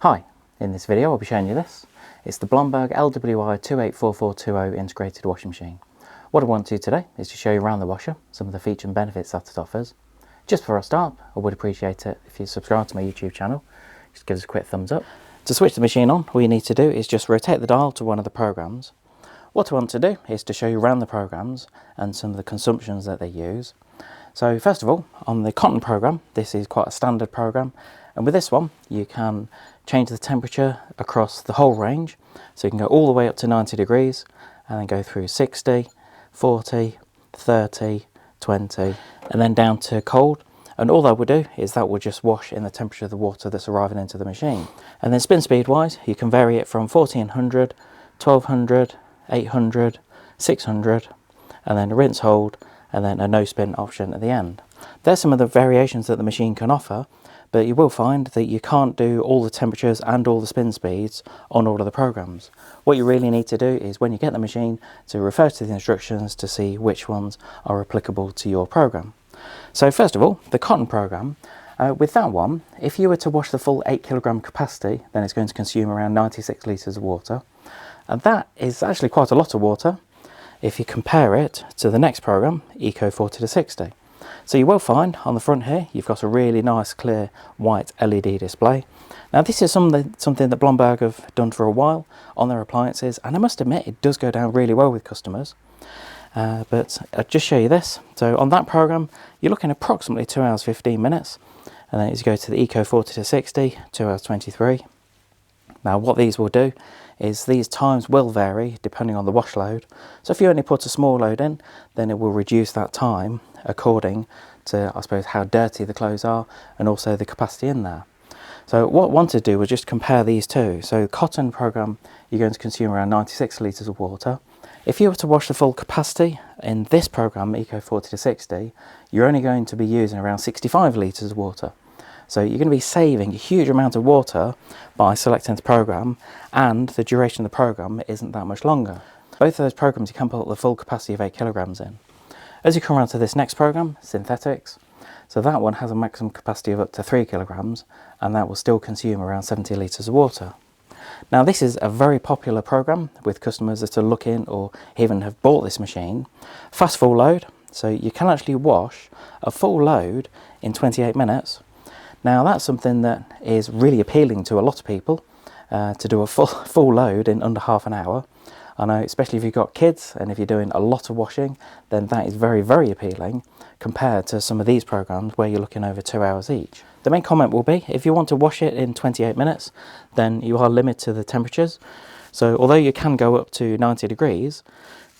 Hi, in this video I'll be showing you this. It's the Blomberg LWI284420 Integrated washing machine. What I want to do today is to show you around the washer, some of the features and benefits that it offers. Just before I start, I would appreciate it if you subscribe to my YouTube channel. Just give us a quick thumbs up. To switch the machine on, all you need to do is just rotate the dial to one of the programs. What I want to do is to show you around the programs and some of the consumptions that they use. So first of all, on the cotton program, this is quite a standard program, and with this one you can change the temperature across the whole range. So you can go all the way up to 90 degrees and then go through 60, 40, 30, 20 and then down to cold. And all that will do is that will just wash in the temperature of the water that's arriving into the machine. And then spin speed wise, you can vary it from 1400, 1200, 800, 600 and then a rinse hold and then a no spin option at the end. There's some of the variations that the machine can offer, but you will find that you can't do all the temperatures and all the spin speeds on all of the programs. What you really need to do is when you get the machine to refer to the instructions to see which ones are applicable to your program. So first of all, the cotton program, with that one, if you were to wash the full 8 kilogram capacity, then it's going to consume around 96 litres of water. And that is actually quite a lot of water if you compare it to the next program, Eco 40 to 60. So you will find on the front here, you've got a really nice clear white LED display. Now this is something that Blomberg have done for a while on their appliances, and I must admit it does go down really well with customers. But I'll just show you this. So on that program, you're looking at approximately 2 hours 15 minutes. And then as you go to the Eco 40 to 60, 2 hours 23. Now what these will do is these times will vary depending on the wash load. So if you only put a small load in, then it will reduce that time according to, I suppose, how dirty the clothes are and also the capacity in there. So what I wanted to do was just compare these two. So the cotton program, you're going to consume around 96 litres of water. If you were to wash the full capacity in this program, Eco 40 to 60, you're only going to be using around 65 litres of water. So you're going to be saving a huge amount of water by selecting the program, and the duration of the program isn't that much longer. Both of those programs you can put the full capacity of 8 kilograms in. As you come around to this next program, synthetics, so that one has a maximum capacity of up to 3 kilograms, and that will still consume around 70 litres of water. Now this is a very popular program with customers that are looking or even have bought this machine. Fast full load, so you can actually wash a full load in 28 minutes. Now that's something that is really appealing to a lot of people, to do a full load in under half an hour. I know, especially if you've got kids and if you're doing a lot of washing, then that is very, very appealing compared to some of these programs where you're looking over 2 hours each. The main comment will be, if you want to wash it in 28 minutes, then you are limited to the temperatures. So although you can go up to 90 degrees,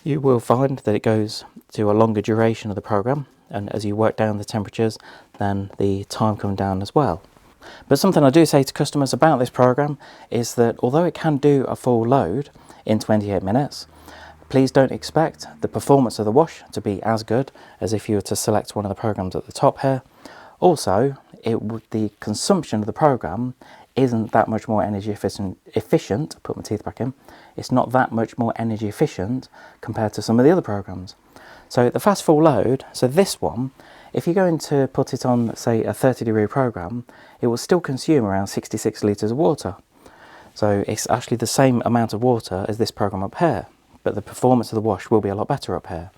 you will find that it goes to a longer duration of the program. And as you work down the temperatures, then the time comes down as well. But something I do say to customers about this program is that although it can do a full load in 28 minutes, please don't expect the performance of the wash to be as good as if you were to select one of the programs at the top here. Also, the consumption of the program isn't that much more energy efficient, put my teeth back in, it's not that much more energy efficient compared to some of the other programs. So the fast full load, so this one, if you're going to put it on, say, a 30-degree program, it will still consume around 66 litres of water. So it's actually the same amount of water as this program up here, but the performance of the wash will be a lot better up here.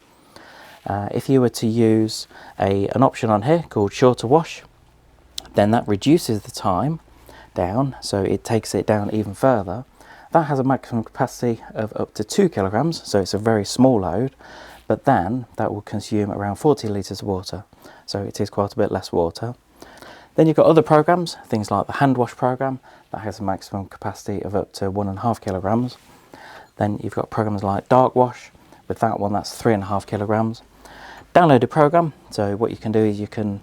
If you were to use an option on here called shorter wash, then that reduces the time down, so it takes it down even further. That has a maximum capacity of up to 2 kilograms, so it's a very small load. But then that will consume around 40 litres of water, so it is quite a bit less water. Then you've got other programs, things like the hand wash program, that has a maximum capacity of up to 1.5 kilograms. Then you've got programs like dark wash, with that one that's 3.5 kilograms. Downloaded program, so what you can do is you can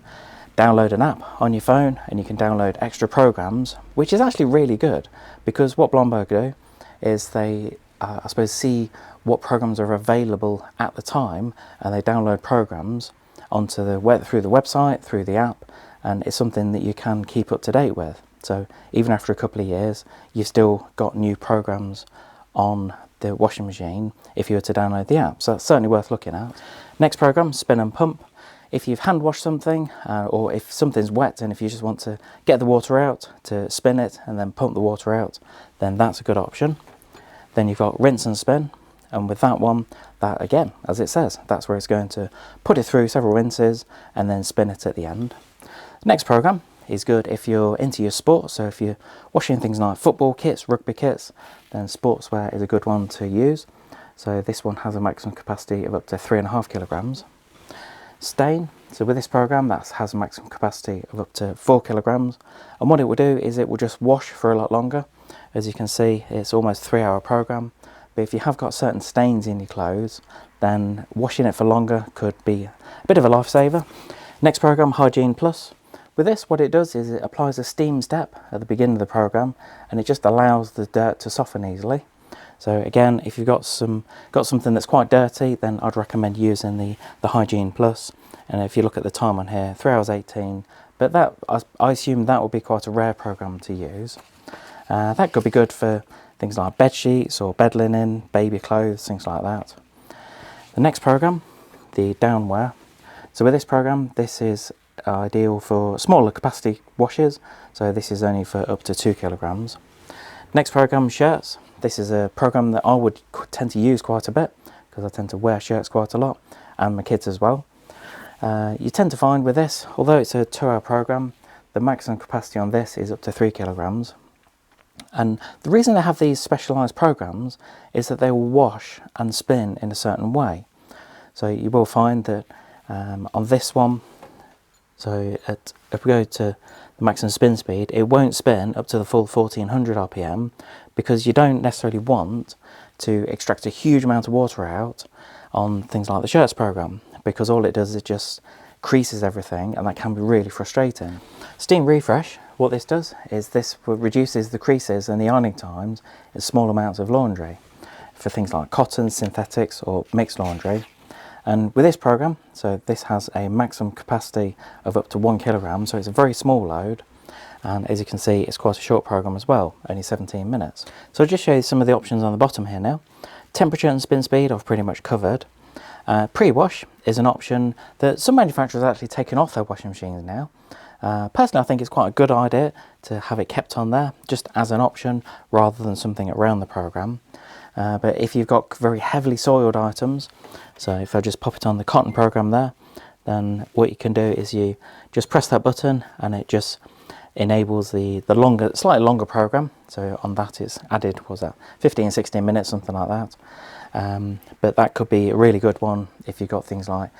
download an app on your phone and you can download extra programs, which is actually really good, because what Blomberg do is they I suppose see what programs are available at the time, and they download programs onto through the website, through the app, and it's something that you can keep up to date with. So even after a couple of years, you've still got new programs on the washing machine if you were to download the app. So that's certainly worth looking at. Next program, spin and pump. if you've hand washed something, or if something's wet and if you just want to get the water out, to spin it and then pump the water out, then that's a good option. Then you've got rinse and spin, and with that one, that again, as it says, that's where it's going to put it through several rinses and then spin it at the end. The next program is good if you're into your sport, so if you're washing things like football kits, rugby kits, then sportswear is a good one to use. So this one has a maximum capacity of up to 3.5 kilograms. Stain, so with this program that has a maximum capacity of up to 4 kilograms, and what it will do is it will just wash for a lot longer. As you can see, it's almost a 3-hour program, but if you have got certain stains in your clothes, then washing it for longer could be a bit of a lifesaver. Next program, Hygiene Plus. With this, what it does is it applies a steam step at the beginning of the program, and it just allows the dirt to soften easily. So again, if you've got something that's quite dirty, then I'd recommend using the Hygiene Plus. And if you look at the time on here, 3 hours 18, but that I assume that will be quite a rare program to use. That could be good for things like bed sheets or bed linen, baby clothes, things like that. The next program, the Downwear. So with this program, this is ideal for smaller capacity washes. So this is only for up to 2 kilograms. Next program, Shirts. This is a program that I would tend to use quite a bit because I tend to wear shirts quite a lot, and my kids as well. You tend to find with this, although it's a 2-hour program, the maximum capacity on this is up to 3 kilograms. And the reason they have these specialised programs is that they will wash and spin in a certain way. So you will find that on this one, so if we go to the maximum spin speed, it won't spin up to the full 1400 RPM because you don't necessarily want to extract a huge amount of water out on things like the Shirts program, because all it does is it just creases everything, and that can be really frustrating. Steam Refresh, what this does is this reduces the creases and the ironing times in small amounts of laundry for things like cotton, synthetics or mixed laundry. And with this program, so this has a maximum capacity of up to 1 kilogram, so it's a very small load, and as you can see it's quite a short program as well, only 17 minutes. So I'll just show you some of the options on the bottom here now. Temperature and spin speed I've pretty much covered. Pre-wash is an option that some manufacturers have actually taken off their washing machines now. Personally, I think it's quite a good idea to have it kept on there just as an option rather than something around the program. But if you've got very heavily soiled items, so if I just pop it on the cotton program there, then what you can do is you just press that button and it just enables the longer, slightly longer program. So on that it's added, what was that, 15-16 minutes, something like that. But that could be a really good one if you've got things like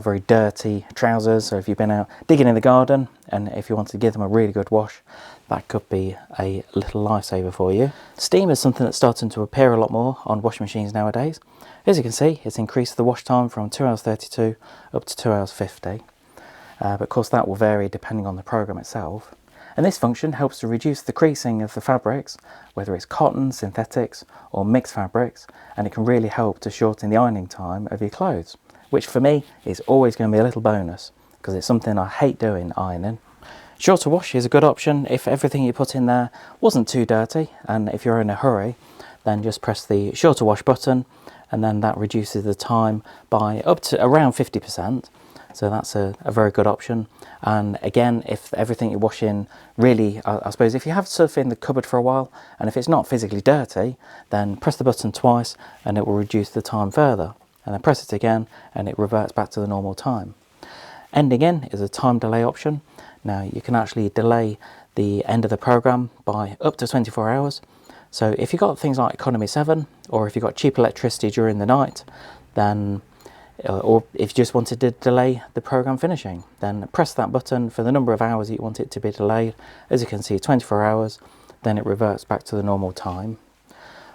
very dirty trousers. So if you've been out digging in the garden and if you want to give them a really good wash, that could be a little lifesaver for you. Steam is something that's starting to appear a lot more on washing machines nowadays. As you can see, it's increased the wash time from 2 hours 32 up to 2 hours 50. But of course that will vary depending on the program itself. And this function helps to reduce the creasing of the fabrics, whether it's cotton, synthetics or mixed fabrics, and it can really help to shorten the ironing time of your clothes, which for me is always going to be a little bonus because it's something I hate doing, ironing. Shorter wash is a good option if everything you put in there wasn't too dirty, and if you're in a hurry then just press the shorter wash button and then that reduces the time by up to around 50%. So that's a very good option. And again, if everything you're washing really, I suppose if you have stuff in the cupboard for a while and if it's not physically dirty, then press the button twice and it will reduce the time further. And then press it again and it reverts back to the normal time. Ending in is a time delay option. Now you can actually delay the end of the program by up to 24 hours. So if you've got things like economy 7 or if you've got cheap electricity during the night, then or if you just wanted to delay the program finishing, then press that button for the number of hours you want it to be delayed. As you can see, 24 hours, then it reverts back to the normal time.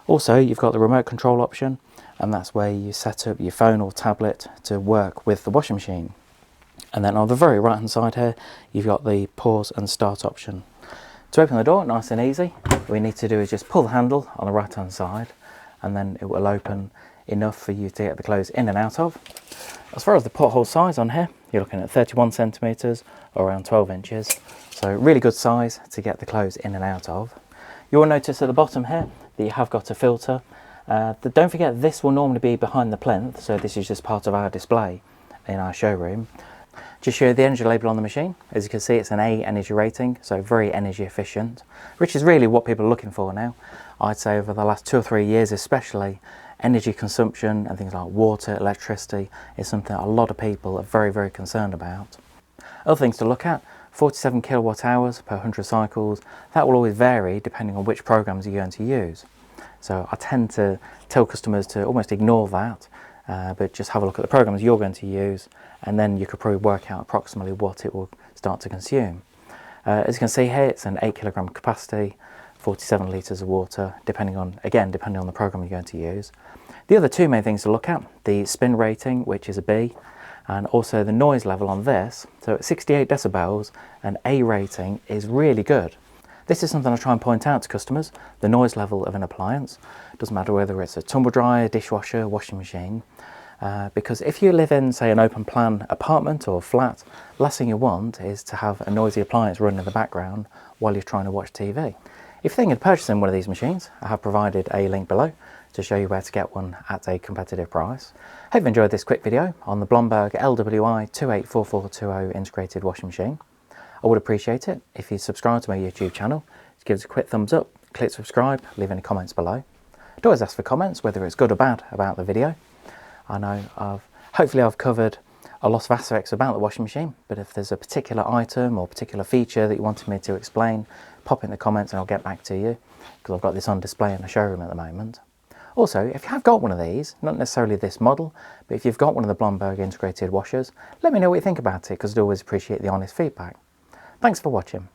Also, you've got the remote control option, and that's where you set up your phone or tablet to work with the washing machine. And then on the very right hand side here, you've got the pause and start option. To open the door, nice and easy, what we need to do is just pull the handle on the right hand side, and then it will open enough for you to get the clothes in and out of. As far as the pothole size on here, you're looking at 31 centimetres or around 12 inches. So really good size to get the clothes in and out of. You will notice at the bottom here that you have got a filter. Don't forget this will normally be behind the plinth, so this is just part of our display. in our showroom. Just show you the energy label on the machine. As you can see, it's an A energy rating, so very energy efficient, which is really what people are looking for now. I'd say over the last 2 or 3 years especially, energy consumption and things like water, electricity is something that a lot of people are very, very concerned about. Other things to look at: 47 kilowatt hours per 100 cycles. That will always vary depending on which programs you're going to use. So I tend to tell customers to almost ignore that, but just have a look at the programs you're going to use, and then you could probably work out approximately what it will start to consume. As you can see here, it's an 8 kilogram capacity, 47 litres of water, depending on the program you're going to use. The other two main things to look at: the spin rating, which is a B, and also the noise level on this. So at 68 decibels, an A rating is really good. This is something I try and point out to customers: the noise level of an appliance. It doesn't matter whether it's a tumble dryer, dishwasher, washing machine, because if you live in, say, an open plan apartment or flat, last thing you want is to have a noisy appliance running in the background while you're trying to watch TV. If you're thinking of purchasing one of these machines, I have provided a link below to show you where to get one at a competitive price. Hope you enjoyed this quick video on the Blomberg LWI284420 Integrated washing machine. I would appreciate it if you subscribe to my YouTube channel. Just give us a quick thumbs up, click subscribe, leave any comments below. I'd always ask for comments, whether it's good or bad, about the video. I know hopefully I've covered a lot of aspects about the washing machine, but if there's a particular item or particular feature that you wanted me to explain, pop it in the comments and I'll get back to you, because I've got this on display in the showroom at the moment. Also, if you have got one of these, not necessarily this model, but if you've got one of the Blomberg integrated washers, let me know what you think about it, because I'd always appreciate the honest feedback. Thanks for watching.